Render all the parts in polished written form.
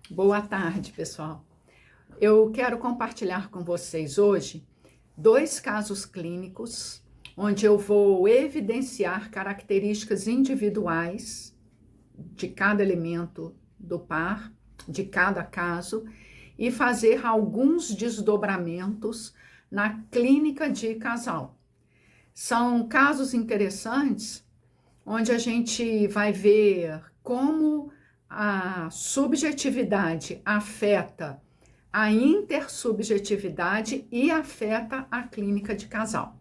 Boa tarde, pessoal. Eu quero compartilhar com vocês hoje 2 casos clínicos onde eu vou evidenciar características individuais de cada elemento do par, de cada caso, e fazer alguns desdobramentos na clínica de casal. São casos interessantes onde a gente vai ver como a subjetividade afeta a intersubjetividade e afeta a clínica de casal.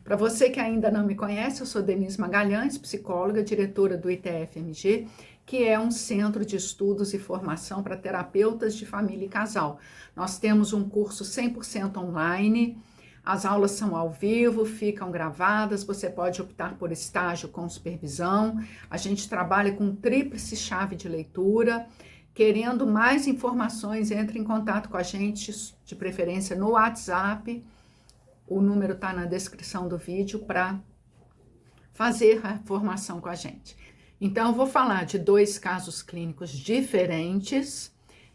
Para você que ainda não me conhece, eu sou Denise Magalhães, psicóloga, diretora do ITFMG, que é um centro de estudos e formação para terapeutas de família e casal. Nós temos um curso 100% online. As aulas são ao vivo, ficam gravadas, você pode optar por estágio com supervisão. A gente trabalha com tríplice chave de leitura. Querendo mais informações, entre em contato com a gente, de preferência no WhatsApp. O número está na descrição do vídeo para fazer a formação com a gente. Então, eu vou falar de 2 casos clínicos diferentes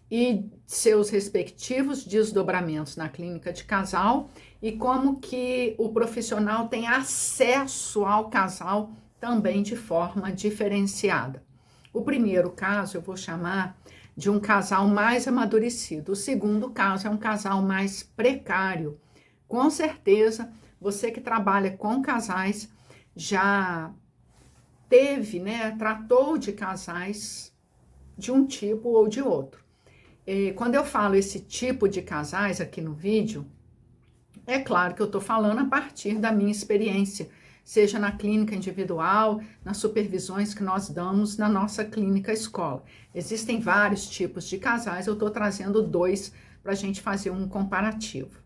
e seus respectivos desdobramentos na clínica de casal e como que o profissional tem acesso ao casal também de forma diferenciada. O primeiro caso eu vou chamar de um casal mais amadurecido. O segundo caso é um casal mais precário. Com certeza, você que trabalha com casais já teve, tratou de casais de um tipo ou de outro. Quando eu falo esse tipo de casais aqui no vídeo, é claro que eu estou falando a partir da minha experiência, seja na clínica individual, nas supervisões que nós damos na nossa clínica escola. Existem vários tipos de casais, eu estou trazendo 2 para a gente fazer um comparativo.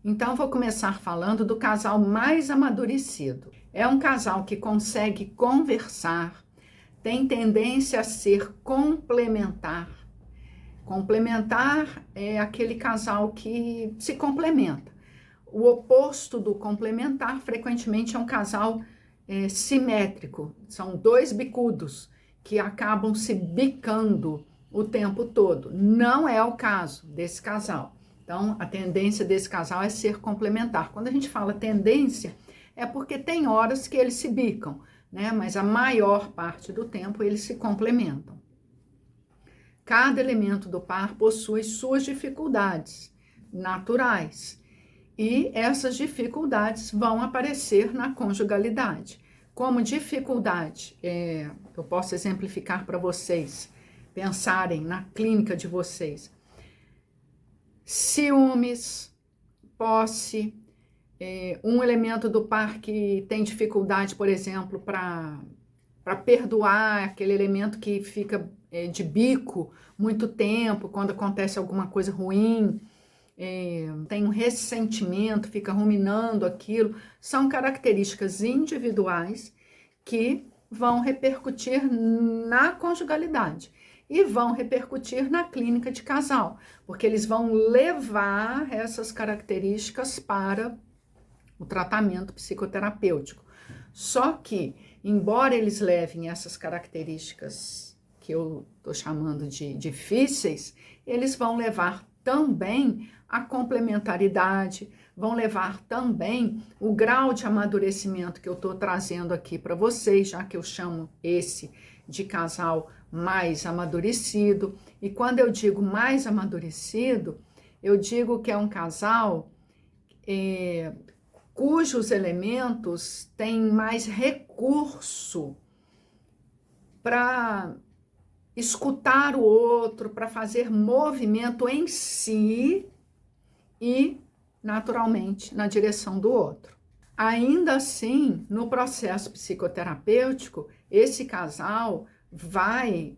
Então, vou começar falando do casal mais amadurecido. É um casal que consegue conversar, tem tendência a ser complementar. Complementar é aquele casal que se complementa. O oposto do complementar, frequentemente, é um casal simétrico. São 2 bicudos que acabam se bicando o tempo todo. Não é o caso desse casal. Então, a tendência desse casal é ser complementar. Quando a gente fala tendência, é porque tem horas que eles se bicam, né? Mas a maior parte do tempo eles se complementam. Cada elemento do par possui suas dificuldades naturais. E essas dificuldades vão aparecer na conjugalidade. Como dificuldade, eu posso exemplificar para vocês, pensarem na clínica de vocês. Ciúmes, posse, um elemento do par que tem dificuldade, por exemplo, para perdoar, aquele elemento que fica de bico muito tempo, quando acontece alguma coisa ruim, tem um ressentimento, fica ruminando aquilo, são características individuais que vão repercutir na conjugalidade e vão repercutir na clínica de casal, porque eles vão levar essas características para o tratamento psicoterapêutico. Só que, embora eles levem essas características que eu estou chamando de difíceis, eles vão levar também a complementaridade, vão levar também o grau de amadurecimento que eu estou trazendo aqui para vocês, já que eu chamo esse de casal mais amadurecido. E quando eu digo mais amadurecido, eu digo que é um casal cujos elementos têm mais recurso para escutar o outro, para fazer movimento em si e, naturalmente, na direção do outro. Ainda assim, no processo psicoterapêutico, esse casal vai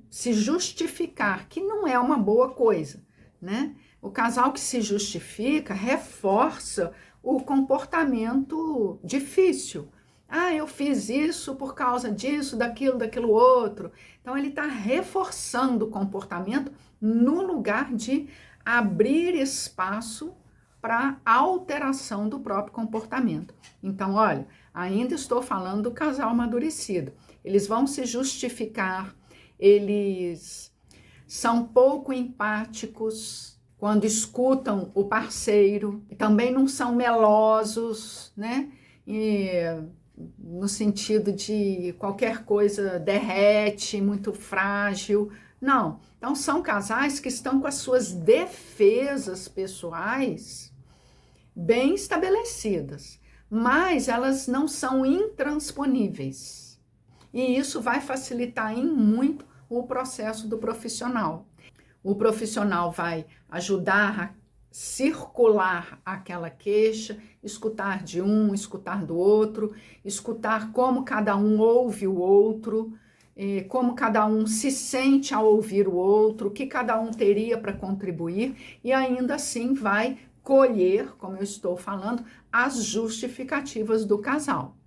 se justificar, que não é uma boa coisa, né? O casal que se justifica reforça o comportamento difícil. Ah, eu fiz isso por causa disso, daquilo outro. Então, ele está reforçando o comportamento no lugar de abrir espaço para alteração do próprio comportamento. Então, olha, ainda estou falando do casal amadurecido. Eles vão se justificar, eles são pouco empáticos quando escutam o parceiro, também não são melosos, né? E no sentido de qualquer coisa derrete, muito frágil. Não. Então, são casais que estão com as suas defesas pessoais bem estabelecidas, mas elas não são intransponíveis. E isso vai facilitar em muito o processo do profissional. O profissional vai ajudar a circular aquela queixa, escutar de um, escutar do outro, escutar como cada um ouve o outro, como cada um se sente ao ouvir o outro, o que cada um teria para contribuir, e ainda assim vai colher, como eu estou falando, as justificativas do casal.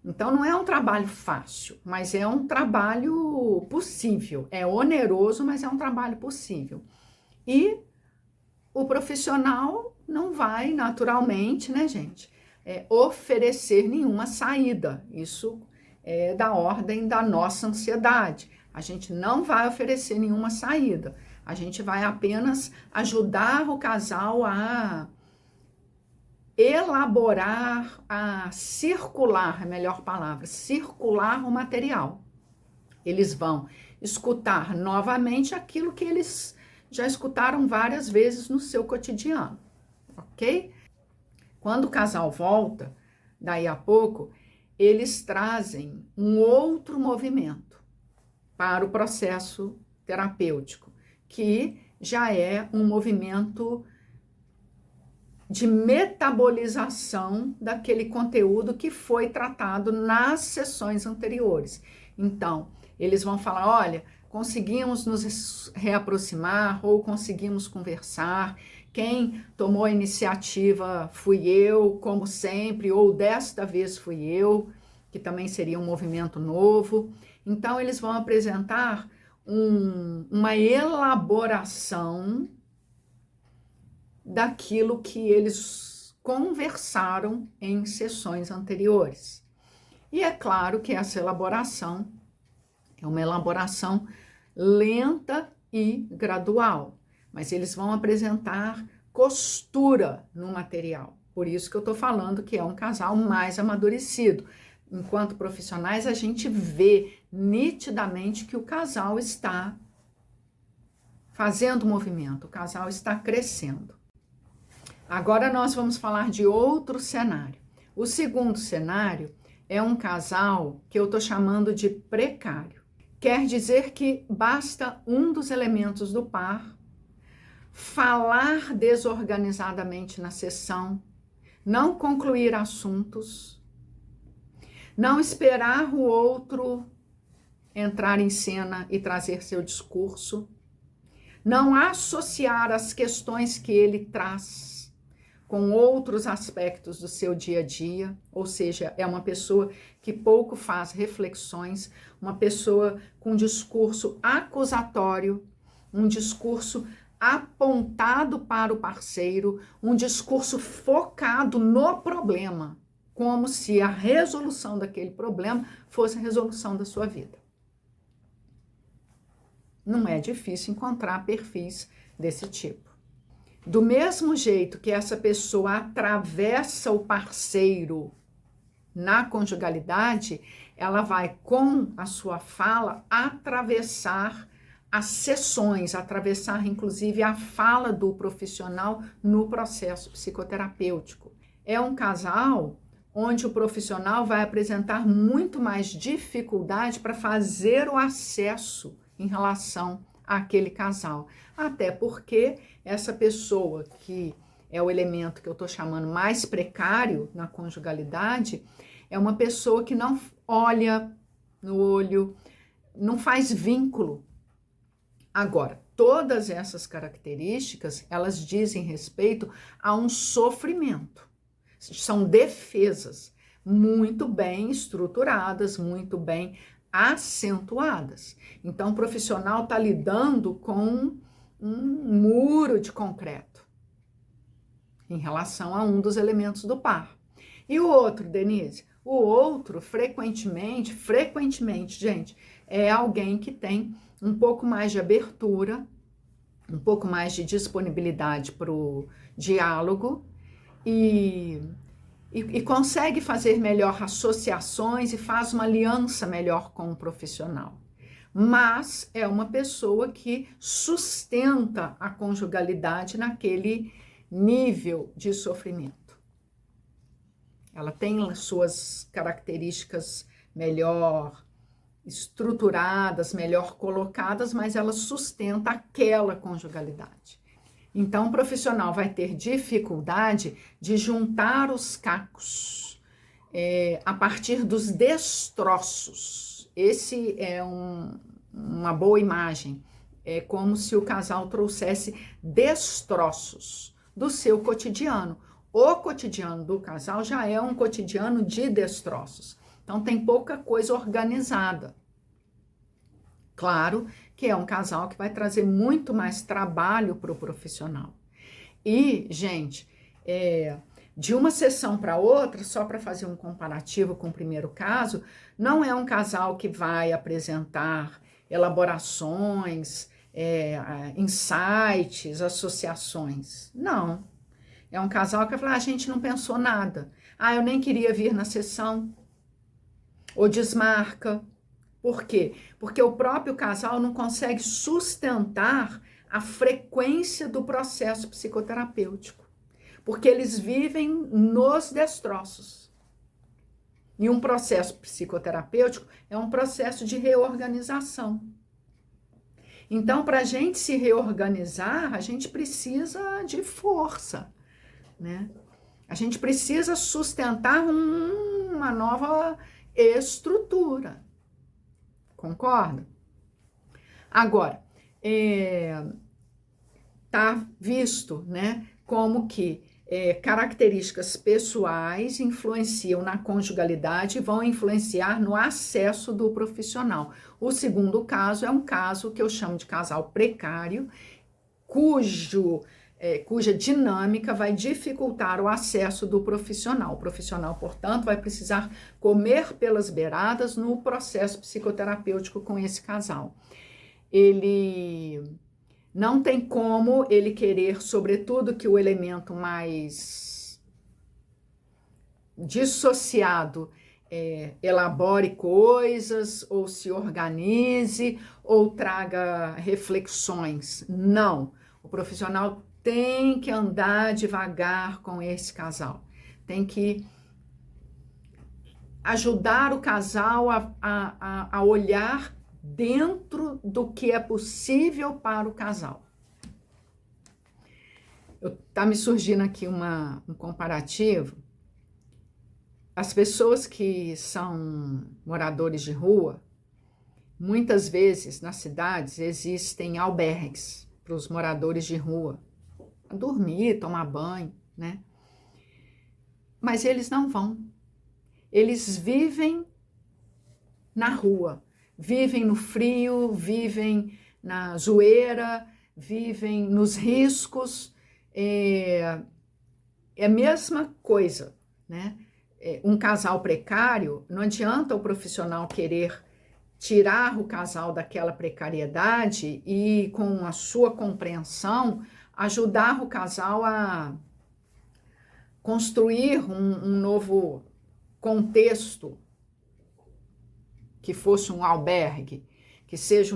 Então, não é um trabalho fácil, mas é um trabalho possível. É oneroso, mas é um trabalho possível. E o profissional não vai, naturalmente, né, gente, oferecer nenhuma saída. Isso é da ordem da nossa ansiedade. A gente não vai oferecer nenhuma saída. A gente vai apenas ajudar o casal a elaborar, a circular, é a melhor palavra, circular o material. Eles vão escutar novamente aquilo que eles já escutaram várias vezes no seu cotidiano, ok? Quando o casal volta, daí a pouco, eles trazem um outro movimento para o processo terapêutico, que já é um movimento de metabolização daquele conteúdo que foi tratado nas sessões anteriores. Então, eles vão falar, olha, conseguimos nos reaproximar ou conseguimos conversar, quem tomou a iniciativa fui eu, como sempre, ou desta vez fui eu, que também seria um movimento novo. Então, eles vão apresentar uma elaboração daquilo que eles conversaram em sessões anteriores. E é claro que essa elaboração é uma elaboração lenta e gradual, mas eles vão apresentar costura no material. Por isso que eu estou falando que é um casal mais amadurecido. Enquanto profissionais, a gente vê nitidamente que o casal está fazendo movimento, o casal está crescendo. Agora nós vamos falar de outro cenário. O segundo cenário é um casal que eu estou chamando de precário. Quer dizer que basta um dos elementos do par falar desorganizadamente na sessão, não concluir assuntos, não esperar o outro entrar em cena e trazer seu discurso, não associar as questões que ele traz com outros aspectos do seu dia a dia, ou seja, é uma pessoa que pouco faz reflexões, uma pessoa com discurso acusatório, um discurso apontado para o parceiro, um discurso focado no problema, como se a resolução daquele problema fosse a resolução da sua vida. Não é difícil encontrar perfis desse tipo. Do mesmo jeito que essa pessoa atravessa o parceiro na conjugalidade, ela vai, com a sua fala, atravessar as sessões, atravessar inclusive a fala do profissional no processo psicoterapêutico. É um casal onde o profissional vai apresentar muito mais dificuldade para fazer o acesso em relação àquele casal. Até porque essa pessoa que é o elemento que eu estou chamando mais precário na conjugalidade, é uma pessoa que não olha no olho, não faz vínculo. Agora, todas essas características, elas dizem respeito a um sofrimento. São defesas muito bem estruturadas, muito bem acentuadas. Então, o profissional está lidando com um muro de concreto em relação a um dos elementos do par. E o outro, Denise? O outro, frequentemente, gente, é alguém que tem um pouco mais de abertura, um pouco mais de disponibilidade para o diálogo e consegue fazer melhor associações e faz uma aliança melhor com o profissional. Mas é uma pessoa que sustenta a conjugalidade naquele nível de sofrimento. Ela tem suas características melhor estruturadas, melhor colocadas, mas ela sustenta aquela conjugalidade. Então, o profissional vai ter dificuldade de juntar os cacos a partir dos destroços. Esse é uma boa imagem. É como se o casal trouxesse destroços do seu cotidiano. O cotidiano do casal já é um cotidiano de destroços. Então, tem pouca coisa organizada. Claro que é um casal que vai trazer muito mais trabalho para o profissional. E, gente, de uma sessão para outra, só para fazer um comparativo com o primeiro caso, não é um casal que vai apresentar elaborações, insights, associações. Não. É um casal que vai falar, a gente não pensou nada. Eu nem queria vir na sessão. Ou desmarca. Por quê? Porque o próprio casal não consegue sustentar a frequência do processo psicoterapêutico. Porque eles vivem nos destroços. E um processo psicoterapêutico é um processo de reorganização. Então, para a gente se reorganizar, a gente precisa de força, né? A gente precisa sustentar uma nova estrutura. Concorda? Agora, tá visto, né, como que características pessoais influenciam na conjugalidade e vão influenciar no acesso do profissional. O segundo caso é um caso que eu chamo de casal precário, cuja dinâmica vai dificultar o acesso do profissional. O profissional, portanto, vai precisar comer pelas beiradas no processo psicoterapêutico com esse casal. Ele não tem como ele querer, sobretudo, que o elemento mais dissociado elabore coisas, ou se organize, ou traga reflexões. Não. O profissional tem que andar devagar com esse casal, tem que ajudar o casal a olhar dentro do que é possível para o casal. Tá me surgindo aqui um comparativo. As pessoas que são moradores de rua, muitas vezes nas cidades existem albergues para os moradores de rua, dormir, tomar banho, né? Mas eles não vão. Eles vivem na rua, vivem no frio, vivem na zoeira, vivem nos riscos. É a mesma coisa, né? Um casal precário, não adianta o profissional querer tirar o casal daquela precariedade e, com a sua compreensão, ajudar o casal a construir um novo contexto, que fosse um albergue, que seja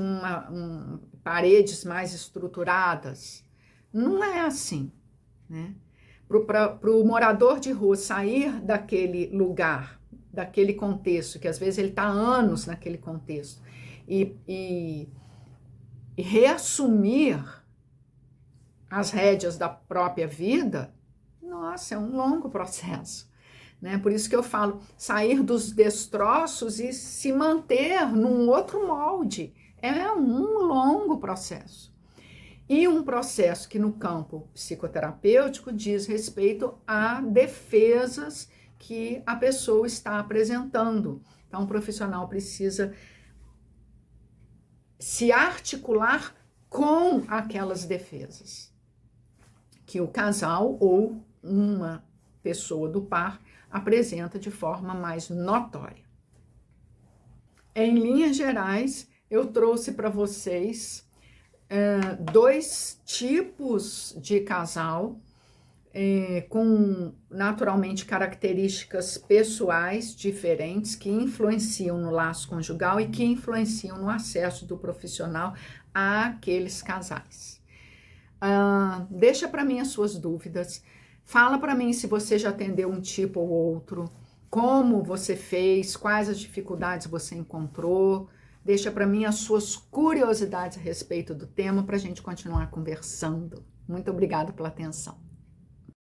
paredes mais estruturadas. Não é assim, né? Para o morador de rua sair daquele lugar, daquele contexto, que às vezes ele está há anos naquele contexto, e reassumir as rédeas da própria vida, nossa, é um longo processo, né? Por isso que eu falo, sair dos destroços e se manter num outro molde, é um longo processo. E um processo que no campo psicoterapêutico diz respeito a defesas que a pessoa está apresentando. Então, o profissional precisa se articular com aquelas defesas que o casal ou uma pessoa do par apresenta de forma mais notória. Em linhas gerais, eu trouxe para vocês 2 tipos de casal, com naturalmente características pessoais diferentes que influenciam no laço conjugal e que influenciam no acesso do profissional àqueles casais. Deixa para mim as suas dúvidas, fala para mim se você já atendeu um tipo ou outro, como você fez, quais as dificuldades você encontrou, deixa para mim as suas curiosidades a respeito do tema para a gente continuar conversando. Muito obrigada pela atenção.